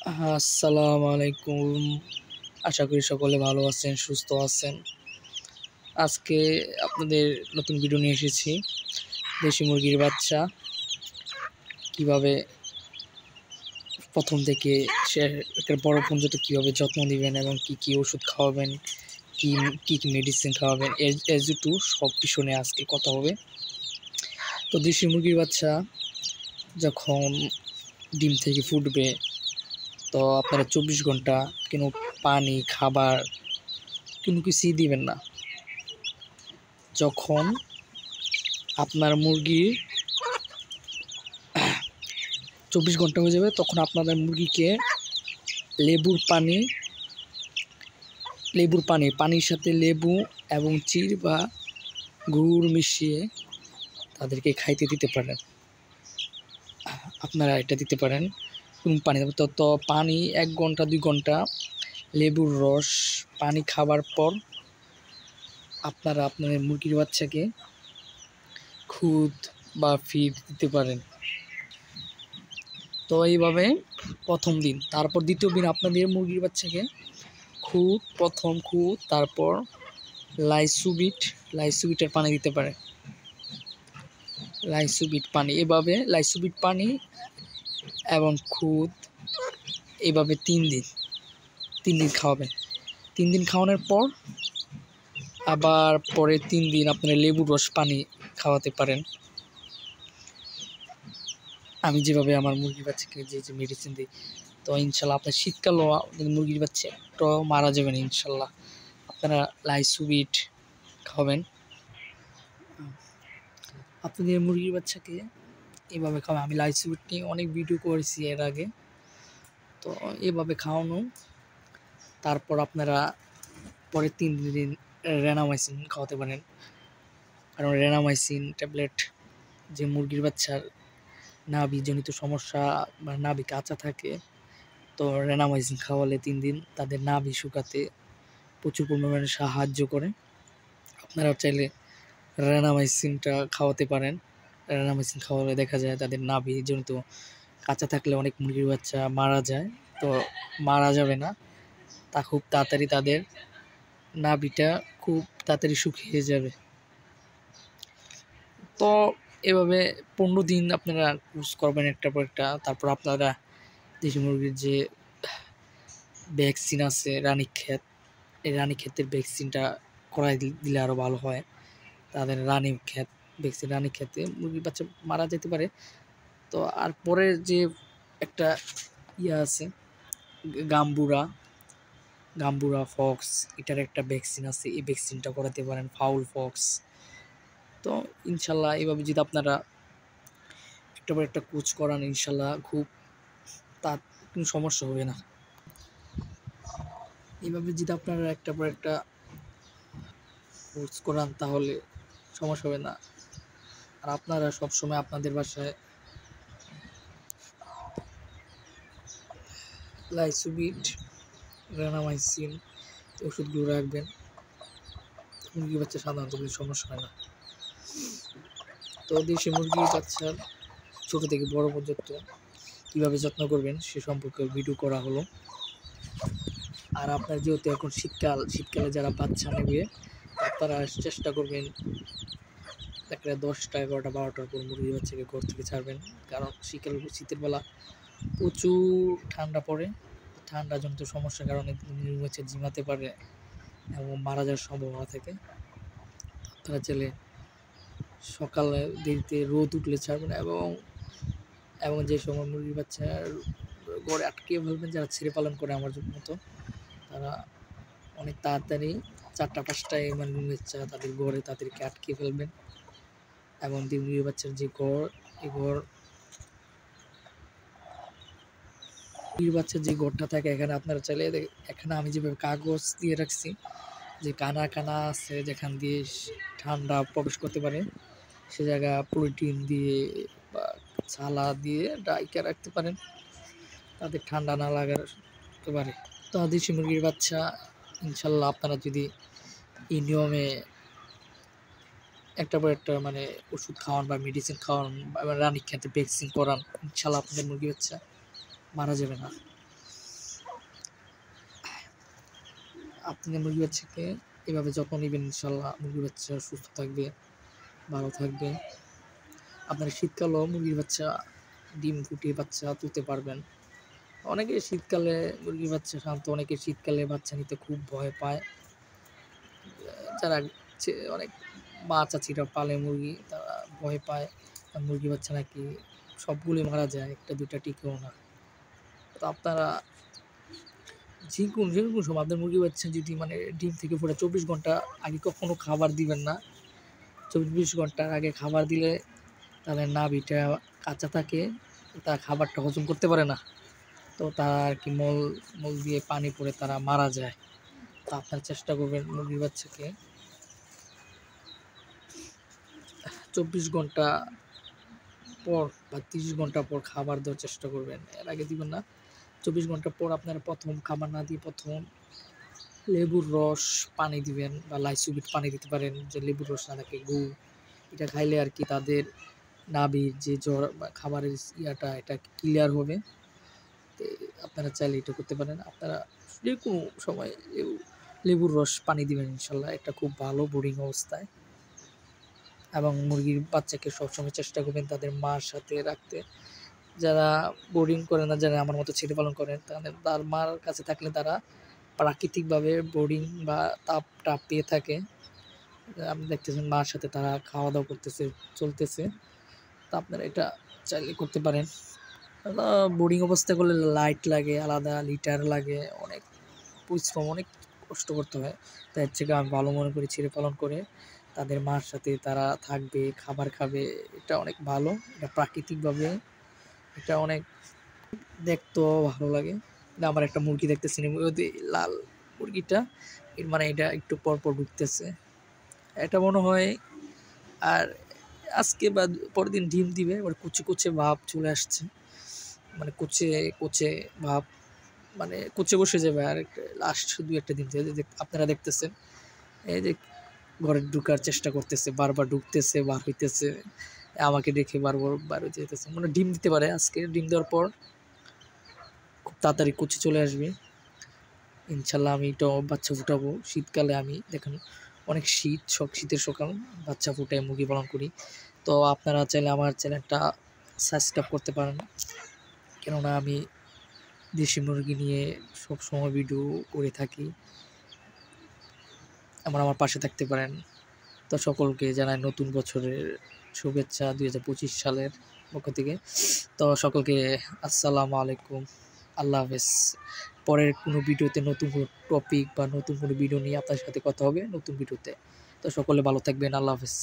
আসসালামু আলাইকুম। আশা করি সকলে ভালো আছেন, সুস্থ আছেন। আজকে আপনাদের নতুন ভিডিও নিয়ে এসেছি। দেশি মুরগির বাচ্চা কিভাবে প্রথম থেকে সে একটা বড় পর্যন্ত কীভাবে যত্ন নেবেন এবং কি ওষুধ খাওয়াবেন, কি মেডিসিন খাওয়াবেন, এজ টু সব বিষয় নিয়ে আজকে কথা হবে। তো দেশি মুরগির বাচ্চা যখন ডিম থেকে ফুটবে, তো আপনারা 24 ঘন্টা কোনো পানি, খাবার কোনো কিছুই দিবেন না। যখন আপনার মুরগি 24 ঘন্টা হয়ে যাবে, তখন আপনাদের মুরগিকে পানির সাথে লেবু এবং চিড় বা গুড় মিশিয়ে তাদেরকে খাইতে দিতে পারেন। আপনারা এটা দিতে পারেন কোন পানি তো পানি 1 ঘন্টা 2 ঘন্টা লেবুর রস পানি খাবার পর আপনারা আপনাদের মুরগির বাচ্চাকে খুদ বা ফিড দিতে পারেন। তো এইভাবে প্রথম দিন, তারপর দ্বিতীয় দিন আপনাদের মুরগির বাচ্চাকে প্রথম খুদ, তারপর লাইসুবিটের পানি দিতে পারে। লাইসুবিট পানি, এভাবে লাইসুবিট পানি এবং খুদ এইভাবে 3 দিন খাওয়াবেন। 3 দিন খাওয়ানোর পর আবার পরের 3 দিন আপনারা লেবুর রস পানি খাওয়াতে পারেন। আমি যেভাবে আমার মুরগির বাচ্চাকে যে মেডিসিন দিই, তো ইনশাল্লাহ আপনার শীতকালেও মুরগির বাচ্চা একটাও মারা যাবে না ইনশাল্লাহ। আপনারা লাইসুবিট খাওয়াবেন। আপনাদের মুরগির বাচ্চাকে এভাবে খাওয়া, আমি লাইসুবিট নিয়ে অনেক ভিডিও করেছি এর আগে। তো এভাবে খাওয়ানো, তারপর আপনারা পরের 3 দিন রেনামাইসিন খাওয়াতে পারেন। কারণ রেনামাইসিন ট্যাবলেট যে মুরগির বাচ্চার নাভিজনিত সমস্যা বা নাভি কাঁচা থাকে, তো রেনামাইসিন খাওয়ালে 3 দিন তাদের নাভি শুকাতে প্রচুর পরিমাণে সাহায্য করে। আপনারা চাইলে রেনামাইসিনটা খাওয়াতে পারেন। রেনামাইসিন খাওয়ালে দেখা যায় তাদের নাভিজনিত কাঁচা থাকলে অনেক মুরগির বাচ্চা মারা যায়, তো মারা যাবে না, তা খুব তাড়াতাড়ি তাদের নাভিটা খুব তাড়াতাড়ি শুকিয়ে যাবে। তো এভাবে 15 দিন আপনারা কোর্স করবেন একটার পর একটা। তারপর আপনারা দেশি মুরগির যে ভ্যাকসিন আছে রানীক্ষেত, এই রানীক্ষেতের ভ্যাকসিনটা করাই দিলে আরও ভালো হয়। তাদের রানীক্ষেতে মুরগির বাচ্চা মারা যেতে পারে। তো আর পরের যে একটা আছে গাম্বুরা ফক্স, এটার একটা ভ্যাকসিন আছে, এই ভ্যাকসিনটা করাতে পারেন, ফাউল ফক্স। তো ইনশাল্লাহ এইভাবে যদি আপনারা একটা পর একটা কোচ করান, ইনশাল্লাহ খুব তার কোনো সমস্যা হবে না। এইভাবে যদি আপনারা একটা পর একটা কোচ করান, তাহলে সমস্যা হবে না। আর আপনারা সবসময় আপনাদের বাসায় লাইসুবিট, রেনামাইসিন ওষুধগুলো রাখবেন। মুরগির বাচ্চা সাধারণত কোনো সমস্যা হয় না। তো দেশি মুরগির বাচ্চার ছোটো থেকে বড় পর্যন্ত কীভাবে যত্ন করবেন সে সম্পর্কে ভিডিও করা হলো। আর আপনার যেহেতু এখন শীতকালে যারা বাচ্চা নেবে, তারা চেষ্টা করবেন একটা 10টা 11টা 12টার পর মুরগির বাচ্চাকে ঘর থেকে ছাড়বেন। কারণ শীতের বেলা প্রচুর ঠান্ডা পড়ে, ঠান্ডাজনিত সমস্যার কারণে মুরগির বাচ্চা ঝিমাতে পারে এবং মারা যাওয়ার সম্ভাবনা থাকে। আপনারা চাইলে সকালে দেরিতে রোদ উঠলে ছাড়বেন এবং যে সময় মুরগির বাচ্চা ঘরে আটকে ফেলবেন, যারা ছেড়ে পালন করে আমার মতো, তারা অনেক তাড়াতাড়ি 4টা 5টায় মুরগির বাচ্চা তাদের ঘরে তাদেরকে আটকে ফেলবেন। এবং মুরগির বাচ্চার যে ঘর, এই মুরগির বাচ্চার যে ঘরটা থাকে, এখানে আপনারা চাইলে এখানে আমি যেভাবে কাগজ দিয়ে রাখছি, যে কানা আছে যেখান দিয়ে ঠান্ডা প্রবেশ করতে পারে, সে জায়গা পলিথিন দিয়ে বা ছালা দিয়ে ডাইকা রাখতে পারেন, তাদের ঠান্ডা না লাগাতে পারে। তো দেশি মুরগির বাচ্চা ইনশাল্লাহ আপনারা যদি এই নিয়মে একটা পর একটা মানে ওষুধ খাওয়ান বা মেডিসিন খাওয়ান বা রানীক্ষেতে ভ্যাকসিন করান, ইনশাল্লাহ আপনাদের মুরগি বাচ্চা মারা যাবে না। আপনি মুরগি বাচ্চাকে এভাবে যত্ন নেবেন, ইনশাল্লাহ মুরগি বাচ্চা সুস্থ থাকবে, ভালো থাকবে। আপনারা শীতকালেও মুরগির বাচ্চা ডিম ফুটিয়ে বাচ্চা তুলতে পারবেন। অনেকে শীতকালে মুরগির বাচ্চা সাধারণত অনেকে শীতকালে বাচ্চা নিতে খুব ভয় পায়। যারা অনেক মা চাচিরা পালে মুরগি, তারা ভয় পায় মুরগি বাচ্চা নাকি সবগুলি মারা যায়, একটা দুইটা টিকেও না। তো আপনারা যে কোনো সময় আপনার মুরগি বাচ্চা যদি মানে ডিম থেকে ফোটা 24 ঘন্টা আগে কখনো খাবার দিবেন না। 24 ঘন্টার আগে খাবার দিলে তাদের নাভিটা কাঁচা থাকে, তারা খাবারটা হজম করতে পারে না, তো তারা আর কি মল দিয়ে পানি পড়ে তারা মারা যায়। তো আপনারা চেষ্টা করবেন মুরগির বাচ্চাকে 24 ঘন্টা পর বা 30 ঘন্টা পর খাবার দেওয়ার চেষ্টা করবেন, এর আগে দিবেন না। 24 ঘন্টা পর আপনারা প্রথম খাবার না দিয়ে প্রথম লেবুর রস পানি দিবেন, বা লাইসোবিট পানি দিতে পারেন, যে লেবুর রস না থাকে গু, এটা খাইলে আর কি তাদের নাভির যে জ্বর বা খাবারের ইয়াটা এটা ক্লিয়ার হবে। তো আপনারা চাইলে এটা করতে পারেন। আপনারা যে কোনো সময় লেবুর রস পানি দিবেন, ইনশাল্লাহ এটা খুব ভালো বোর্ডিং অবস্থায়। এবং মুরগির বাচ্চাকে সবসময় চেষ্টা করবেন তাদের মার সাথে রাখতে। যারা বোর্ডিং করে না, যারা আমার মতো ছেলে পালন করেন, তার মার কাছে থাকলে তারা প্রাকৃতিকভাবে বোর্ডিং বা তাপটা পেয়ে থাকে। আপনি দেখতেছেন মার সাথে তারা খাওয়া দাওয়া করতেছে, চলতেছে। তা আপনারা এটা চাইলে করতে পারেন। বোর্ডিং অবস্থা করলে লাইট লাগে, আলাদা লিটার লাগে, অনেক পরিশ্রম, অনেক কষ্ট করতে হয়। তাই হচ্ছে আমি ভালো মনে করি ছেলে পালন করে তাদের মার সাথে তারা থাকবে, খাবার খাবে, এটা অনেক ভালো, এটা প্রাকৃতিকভাবে, এটা অনেক দেখতেও ভালো লাগে। আমার একটা মুরগি দেখতেছি, লাল মুরগিটা মানে এটা একটু পরপর ঢুকতেছে, এটা মনে হয় আর আজকে বা পরের দিন ডিম দিবে। ওর কুচে কুচে ভাব চলে আসছে, মানে কুচে কুচে ভাব, মানে কুচে বসে যাবে আর লাস্ট 2-1 দিন আপনারা দেখতেছেন। এই যে ঘরে ঢুকার চেষ্টা করতেছে, বারবার ঢুকতেছে, বার হইতেছে, আমাকে দেখে বারবার বার হয়ে যেতেছে, মানে ডিম দিতে পারে। আজকে ডিম দেওয়ার পর খুব তাড়াতাড়ি কুচি চলে আসবে, ইনশাল্লাহ। আমি এটা বাচ্চা ফুটাবো শীতকালে। আমি দেখেন অনেক শীতের সকাল বাচ্চা ফুটায় মুরগি পালন করি। তো আপনারা চাইলে আমার চ্যানেলটা সাবস্ক্রাইব করতে পারেন, কেননা আমি দেশি মুরগি নিয়ে সবসময় ভিডিও করে থাকি। আমার পাশে থাকতে পারেন। তো সকলকে জানাই নতুন বছরের শুভেচ্ছা 2025 সালের পক্ষ থেকে। তো সকলকে আসসালামু আলাইকুম, আল্লাহ হাফেজ। পরের কোনো ভিডিওতে নতুন কোনো টপিক বা নতুন কোনো ভিডিও নিয়ে আপনার সাথে কথা হবে নতুন ভিডিওতে। তো সকলে ভালো থাকবেন, আল্লাহ হাফেজ।